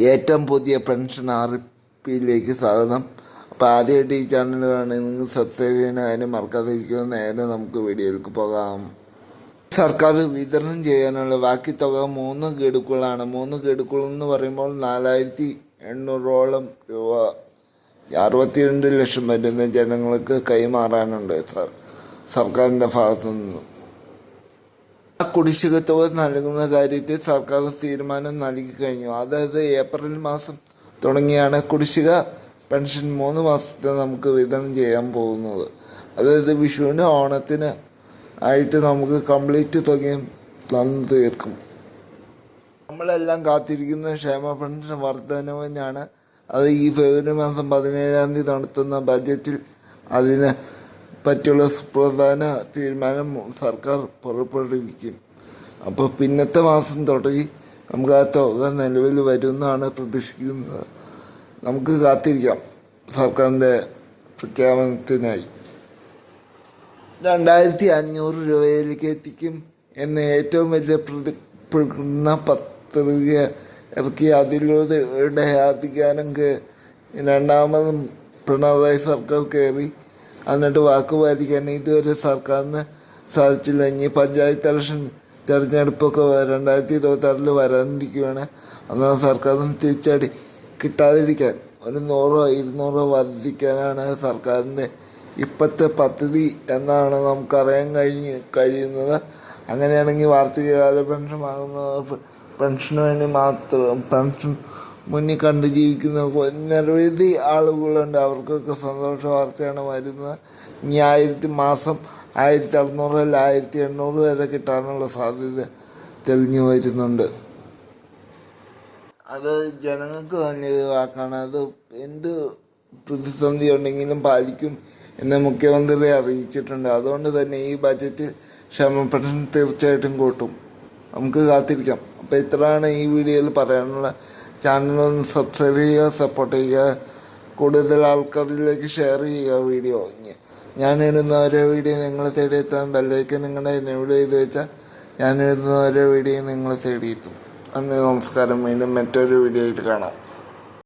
ഏറ്റവും പുതിയ പെൻഷൻ അറിയിപ്പിലേക്ക് സ്വാഗതം. അപ്പോൾ ആദ്യമായിട്ട് ഈ ചാനൽ കാണുന്നത് നിങ്ങൾ സബ്സ്ക്രൈബ് ചെയ്യുന്ന കാര്യം മറക്കാതിരിക്കുക. നേരെ നമുക്ക് വീഡിയോയിലേക്ക് പോകാം. സർക്കാർ വിതരണം ചെയ്യാനുള്ള ബാക്കി തുക 3 ഗഡുക്കളാണ്. 3 ഗഡുക്കളെന്ന് പറയുമ്പോൾ 4800 രൂപ 62 ലക്ഷം വരുന്ന ജനങ്ങൾക്ക് കൈമാറാനുണ്ട് സർക്കാരിൻ്റെ ഭാഗത്തു നിന്നും. ആ കുടിശ്ശിക തുക നൽകുന്ന കാര്യത്തിൽ സർക്കാർ തീരുമാനം നൽകി കഴിഞ്ഞു. അതായത് ഏപ്രിൽ മാസം തുടങ്ങിയാണ് കുടിശ്ശിക പെൻഷൻ 3 മാസത്തെ നമുക്ക് വിതരണം ചെയ്യാൻ പോകുന്നത്. അതായത് വിഷുവിന് ഓണത്തിന് ആയിട്ട് നമുക്ക് കംപ്ലീറ്റ് തുകയും തന്നു തീർക്കും. നമ്മളെല്ലാം കാത്തിരിക്കുന്ന ക്ഷേമ പെൻഷൻ വർധനവിനാണ്. അത് ഈ ഫെബ്രുവരി മാസം 17-ാം തീയതി നടത്തുന്ന ബജറ്റിൽ അതിന് പറ്റിയുള്ള സുപ്രധാന തീരുമാനം സർക്കാർ പുറപ്പെടുവിക്കും. അപ്പോൾ പിന്നത്തെ മാസം തുടങ്ങി നമുക്ക് ആ തുക നിലവിൽ വരുമെന്നാണ് പ്രതീക്ഷിക്കുന്നത്. നമുക്ക് കാത്തിരിക്കാം സർക്കാരിൻ്റെ പ്രഖ്യാപനത്തിനായി. 2500 രൂപയിലേക്ക് എത്തിക്കും എന്ന ഏറ്റവും വലിയ പ്രകടന പത്രിക ഇറക്കി അതിലൂടെ അധികാരം രണ്ടാമതും പിണറായി സർക്കാർ കയറി. എന്നിട്ട് വാക്ക് പാലിക്കാൻ ഇതുവരെ സർക്കാരിന് സാധിച്ചില്ല. ഇനി പഞ്ചായത്ത് ഇലക്ഷൻ തിരഞ്ഞെടുപ്പൊക്കെ 2026 വരാനിരിക്കുകയാണ്. അന്നാണ് സർക്കാരിന് തിരിച്ചടി കിട്ടാതിരിക്കാൻ 100-200 വർദ്ധിക്കാനാണ് സർക്കാരിൻ്റെ ഇപ്പോഴത്തെ പദ്ധതി എന്നാണ് നമുക്കറിയാൻ കഴിയുന്നത്. അങ്ങനെയാണെങ്കിൽ വാർഷികകാല പെൻഷൻ വാങ്ങുന്ന പെൻഷന് വേണ്ടി മാത്രം പെൻഷൻ മുന്നിൽ കണ്ട് ജീവിക്കുന്ന നിരവധി ആളുകളുണ്ട്. അവർക്കൊക്കെ സന്തോഷ വാർത്തയാണ് വരുന്നത്. ഇനി മാസം 1600 അല്ല 1800 വരെ കിട്ടാനുള്ള സാധ്യത തെളിഞ്ഞു വരുന്നുണ്ട്. അത് ജനങ്ങൾക്ക് തന്നെ വാക്കാണ്. അത് എന്ത് പ്രതിസന്ധി ഉണ്ടെങ്കിലും പാലിക്കും എന്ന് മുഖ്യമന്ത്രി അറിയിച്ചിട്ടുണ്ട്. അതുകൊണ്ട് തന്നെ ഈ ബജറ്റിൽ ക്ഷേമ പെൻഷൻ തീർച്ചയായിട്ടും കൂട്ടും. നമുക്ക് കാത്തിരിക്കാം. അപ്പോൾ ഇത്രയാണ് ഈ വീഡിയോയിൽ പറയാനുള്ള. ചാനലൊന്ന് സബ്സ്ക്രൈബ് ചെയ്യുക, സപ്പോർട്ട് ചെയ്യുക, കൂടുതൽ ആൾക്കാരിലേക്ക് ഷെയർ ചെയ്യുക വീഡിയോ. ഞാനിടുന്ന ഓരോ വീഡിയോ നിങ്ങളെ തേടിയെത്താൻ ബെല്ലൈക്കൻ നിങ്ങളുടെ എനേബിൾ ചെയ്ത് വെച്ചാൽ ഞാനിടുന്ന ഓരോ വീഡിയോ നിങ്ങളെ തേടിയെത്തും. നന്ദി, നമസ്കാരം. വീണ്ടും മറ്റൊരു വീഡിയോ ആയിട്ട് കാണാം.